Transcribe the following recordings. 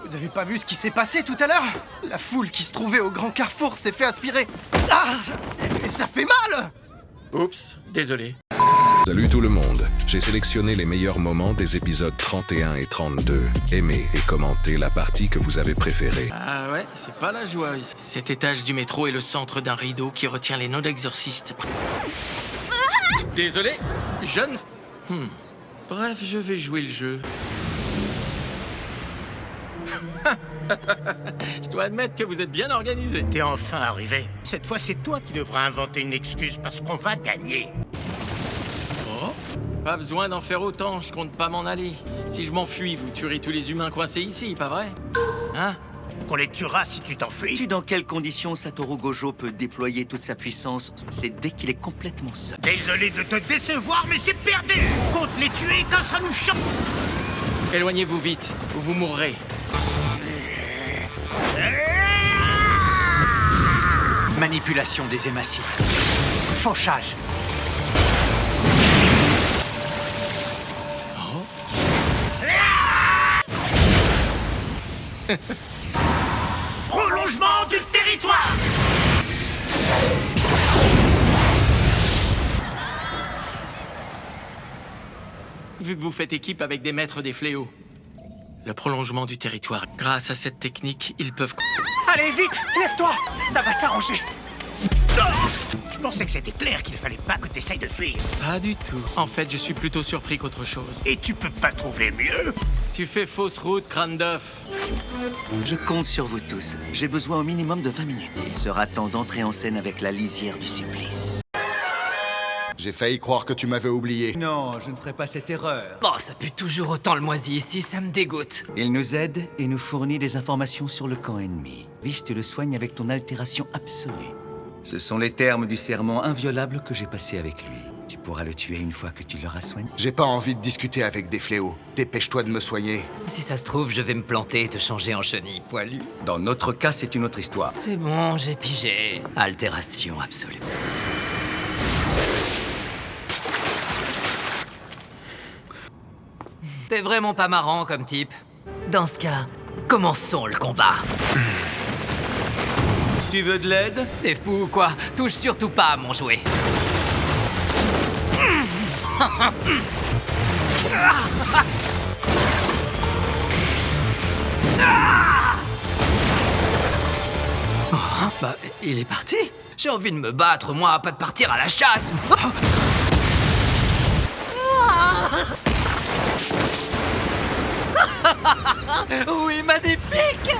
Vous avez pas vu ce qui s'est passé tout à l'heure? La foule qui se trouvait au grand carrefour s'est fait aspirer. Ah! Et ça fait mal! Oups, désolé. Salut tout le monde, j'ai sélectionné les meilleurs moments des épisodes 31 et 32. Aimez et commentez la partie que vous avez préférée. Ah ouais, c'est pas la joie ici. Cet étage du métro est le centre d'un rideau qui retient les non-exorcistes. Désolé, jeune... Bref, je vais jouer le jeu. Je dois admettre que vous êtes bien organisé. T'es enfin arrivé. Cette fois, c'est toi qui devras inventer une excuse parce qu'on va gagner. Oh, pas besoin d'en faire autant, je compte pas m'en aller. Si je m'enfuis, vous tuerez tous les humains coincés ici, pas vrai? Hein? Qu'on les tuera si tu t'enfuis. Sais-tu dans quelles conditions Satoru Gojo peut déployer toute sa puissance? C'est dès qu'il est complètement seul. Désolé de te décevoir, mais c'est perdu. Compte les tuer quand ça nous choque. Éloignez-vous vite, ou vous mourrez. Manipulation des émaciés. Fauchage. Prolongement du territoire. Vu que vous faites équipe avec des maîtres des fléaux. Le prolongement du territoire. Grâce à cette technique, ils peuvent... Allez, vite, lève-toi. Ça va s'arranger. Je pensais que c'était clair qu'il fallait pas que t'essayes de fuir. Pas du tout. En fait, je suis plutôt surpris qu'autre chose. Et tu peux pas trouver mieux. Tu fais fausse route, crâne d'œuf. Je compte sur vous tous. J'ai besoin au minimum de 20 minutes. Il sera temps d'entrer en scène avec la lisière du supplice. J'ai failli croire que tu m'avais oublié. Non, je ne ferai pas cette erreur. Bon, ça pue toujours autant le moisi ici, ça me dégoûte. Il nous aide et nous fournit des informations sur le camp ennemi. Vish, tu le soignes avec ton altération absolue. Ce sont les termes du serment inviolable que j'ai passé avec lui. Tu pourras le tuer une fois que tu l'auras soigné. J'ai pas envie de discuter avec des fléaux. Dépêche-toi de me soigner. Si ça se trouve, je vais me planter et te changer en chenille poilue. Dans notre cas, c'est une autre histoire. C'est bon, j'ai pigé. Altération absolue. T'es vraiment pas marrant comme type. Dans ce cas, commençons le combat. Tu veux de l'aide? T'es fou ou quoi? Touche surtout pas à mon jouet. Bah, il est parti. J'ai envie de me battre, moi, pas de partir à la chasse. Oui, magnifique!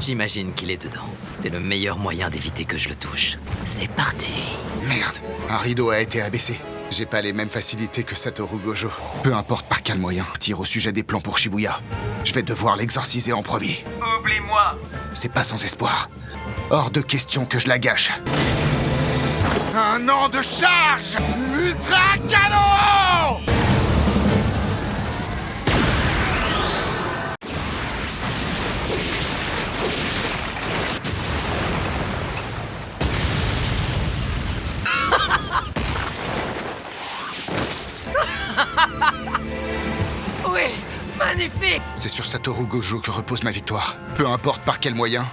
J'imagine qu'il est dedans. C'est le meilleur moyen d'éviter que je le touche. C'est parti. Merde, un rideau a été abaissé. J'ai pas les mêmes facilités que Satoru Gojo. Peu importe par quel moyen, tire au sujet des plans pour Shibuya. Je vais devoir l'exorciser en premier. Oublie-moi. C'est pas sans espoir. Hors de question que je la gâche. Un an de charge! Ultra canon! Oui, magnifique! C'est sur Satoru Gojo que repose ma victoire. Peu importe par quel moyen,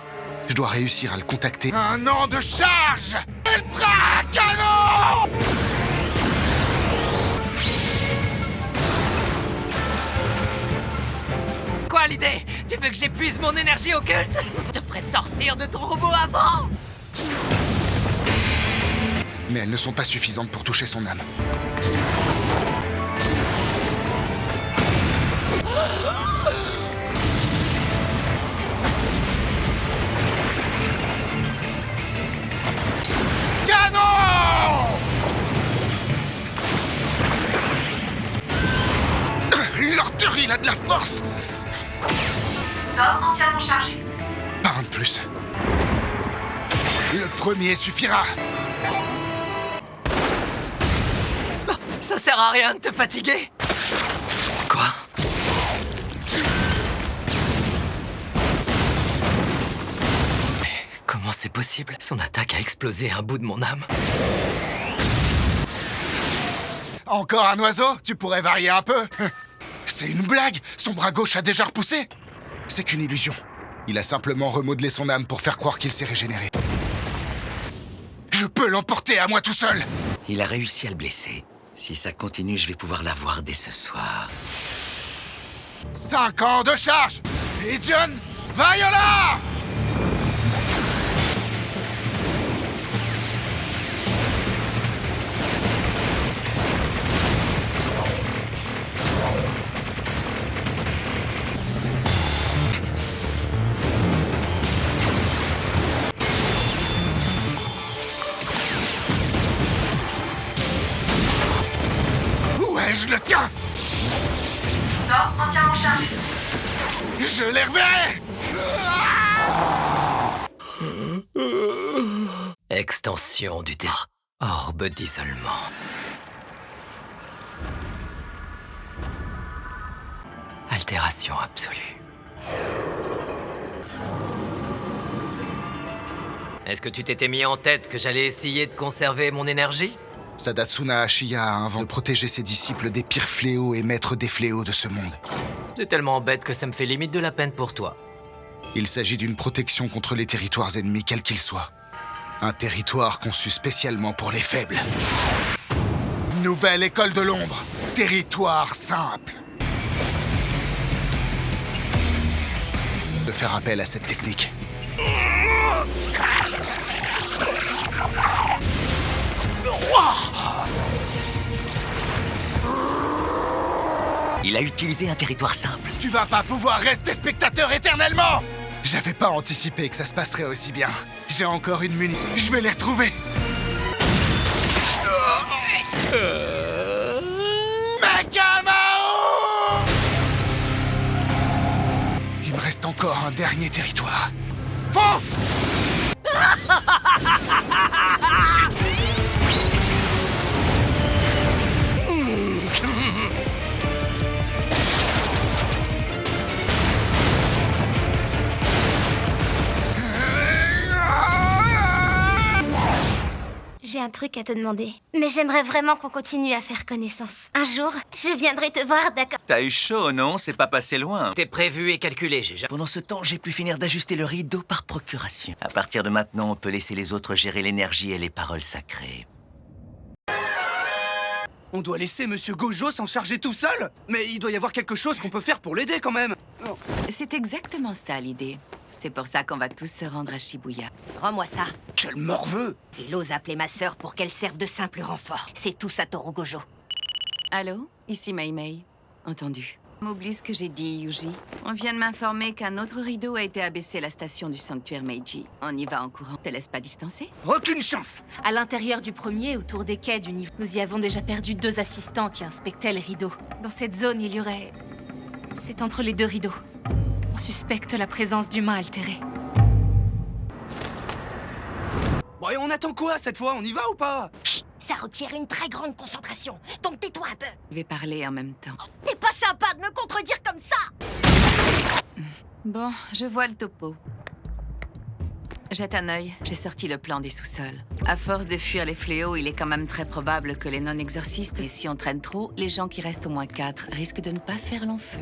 je dois réussir à le contacter. Un an de charge! Ultra canon! Quoi l'idée? Tu veux que j'épuise mon énergie occulte? Je te ferai sortir de ton robot avant! Mais elles ne sont pas suffisantes pour toucher son âme. Canon! L'orteur, il a de la force! Sort entièrement chargé. Pas un de plus. Le premier suffira. Ça sert à rien de te fatiguer. Quoi? Mais comment c'est possible? Son attaque a explosé un bout de mon âme. Encore un oiseau? Tu pourrais varier un peu? C'est une blague! Son bras gauche a déjà repoussé! C'est qu'une illusion. Il a simplement remodelé son âme pour faire croire qu'il s'est régénéré. Je peux l'emporter à moi tout seul! Il a réussi à le blesser. Si ça continue, je vais pouvoir la voir dès ce soir. 5 ans de charge! Et John Viola! Ouais, je le tiens! Sort entièrement chargé. Je les reverrai! Extension du terrain. Orbe d'isolement. Altération absolue. Est-ce que tu t'étais mis en tête que j'allais essayer de conserver mon énergie? Sadatsuna Ashiya a inventé de protéger ses disciples des pires fléaux et maître des fléaux de ce monde. C'est tellement bête que ça me fait limite de la peine pour toi. Il s'agit d'une protection contre les territoires ennemis, quels qu'ils soient. Un territoire conçu spécialement pour les faibles. Nouvelle école de l'ombre. Territoire simple. De faire appel à cette technique. Il a utilisé un territoire simple. Tu vas pas pouvoir rester spectateur éternellement! J'avais pas anticipé que ça se passerait aussi bien. J'ai encore une muni. Je vais les retrouver. Megamao! Il me reste encore un dernier territoire. Fonce! J'ai un truc à te demander. Mais j'aimerais vraiment qu'on continue à faire connaissance. Un jour, je viendrai te voir, d'accord? T'as eu chaud, non? C'est pas passé loin. T'es prévu et calculé, j'ai jamais... Pendant ce temps, j'ai pu finir d'ajuster le rideau par procuration. À partir de maintenant, on peut laisser les autres gérer l'énergie et les paroles sacrées. On doit laisser Monsieur Gojo s'en charger tout seul? Mais il doit y avoir quelque chose qu'on peut faire pour l'aider quand même. Non. C'est exactement ça l'idée. C'est pour ça qu'on va tous se rendre à Shibuya. Rends-moi ça. Quel morveux! Il ose appeler ma sœur pour qu'elle serve de simple renfort. C'est tout Satoru Gojo. Allô? Ici Mei Mei. Entendu. M'oublie ce que j'ai dit, Yuji. On vient de m'informer qu'un autre rideau a été abaissé à la station du sanctuaire Meiji. On y va en courant. Te laisse pas distancer? Aucune chance! À l'intérieur du premier, autour des quais du niveau, nous y avons déjà perdu 2 assistants qui inspectaient les rideaux. Dans cette zone, il y aurait... C'est entre les 2 rideaux. On suspecte la présence d'humains altérés. Bon, et on attend quoi cette fois? On y va ou pas? Chut, ça requiert une très grande concentration. Donc tais-toi un peu. Je vais parler en même temps. T'es pas sympa de me contredire comme ça! Bon, je vois le topo. Jette un œil, j'ai sorti le plan des sous-sols. À force de fuir les fléaux, il est quand même très probable que les non-exorcistes, et si on traîne trop, les gens qui restent au moins 4 risquent de ne pas faire long feu.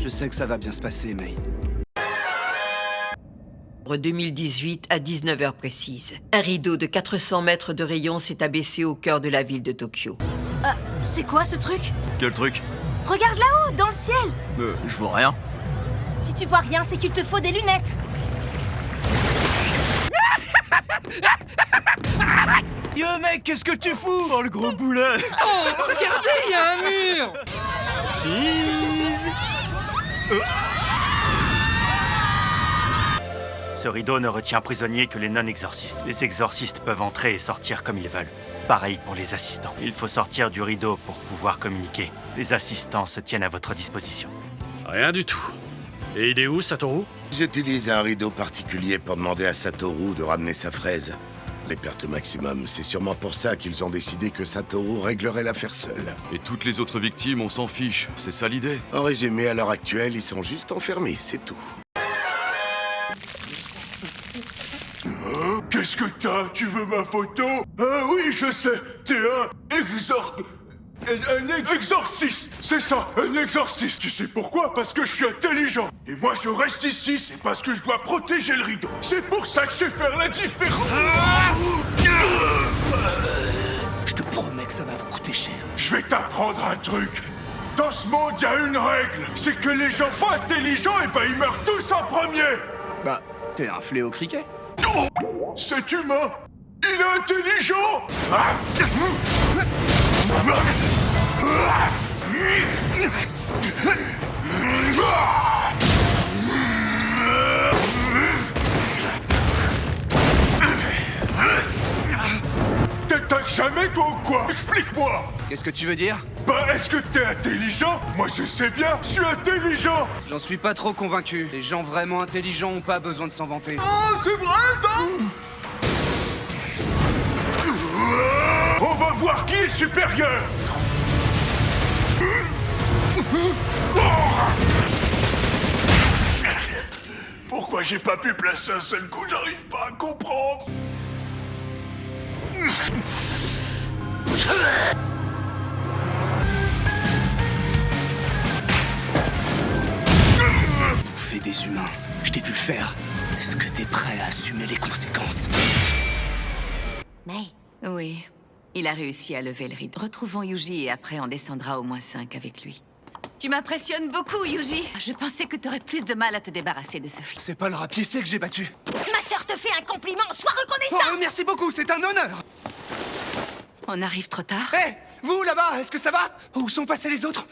Je sais que ça va bien se passer, Mei. 2018 à 19h précise. Un rideau de 400 mètres de rayon s'est abaissé au cœur de la ville de Tokyo. C'est quoi ce truc? Quel truc? Regarde là-haut, dans le ciel! Je vois rien. Si tu vois rien, c'est qu'il te faut des lunettes! Yo mec, qu'est-ce que tu fous? Oh le gros boulet! Oh, regardez, il y a un mur! Cheese! Ce rideau ne retient prisonniers que les non-exorcistes. Les exorcistes peuvent entrer et sortir comme ils veulent. Pareil pour les assistants. Il faut sortir du rideau pour pouvoir communiquer. Les assistants se tiennent à votre disposition. Rien du tout. Et il est où, Satoru? J'utilise un rideau particulier pour demander à Satoru de ramener sa fraise. Les pertes maximum, c'est sûrement pour ça qu'ils ont décidé que Satoru réglerait l'affaire seul. Et toutes les autres victimes, on s'en fiche. C'est ça l'idée? En résumé, à l'heure actuelle, ils sont juste enfermés, c'est tout. Qu'est-ce que t'as? Tu veux ma photo? Ah oui, je sais, t'es un Un exorciste. C'est ça, un exorciste. Tu sais pourquoi? Parce que je suis intelligent. Et moi, je reste ici, c'est parce que je dois protéger le rideau. C'est pour ça que je sais faire la différence. Je te promets que ça va vous coûter cher. Je vais t'apprendre un truc. Dans ce monde, il y a une règle. C'est que les gens pas intelligents, et ben ils meurent tous en premier. Bah, t'es un fléau criquet. Cet humain, il est intelligent. T'attaques jamais, toi, ou quoi? Explique-moi. Qu'est-ce que tu veux dire? Bah, est-ce que t'es intelligent? Moi, je sais bien, je suis intelligent. J'en suis pas trop convaincu. Les gens vraiment intelligents ont pas besoin de s'en vanter. Oh, c'est vrai, ça? On va voir qui est supérieur. Pourquoi j'ai pas pu placer un seul coup? J'arrive pas à comprendre. Bouffer des humains, je t'ai vu le faire. Est-ce que t'es prêt à assumer les conséquences? May? Oui. Il a réussi à lever le rideau. Retrouvons Yuji et après on descendra au -5 avec lui. Tu m'impressionnes beaucoup, Yuji. Je pensais que t'aurais plus de mal à te débarrasser de ce flic. C'est pas le rapiécé que j'ai battu. Ma sœur te fait un compliment, sois reconnaissant. Oh, merci beaucoup, c'est un honneur. On arrive trop tard. Hé, vous là-bas, est-ce que ça va? Où sont passés les autres?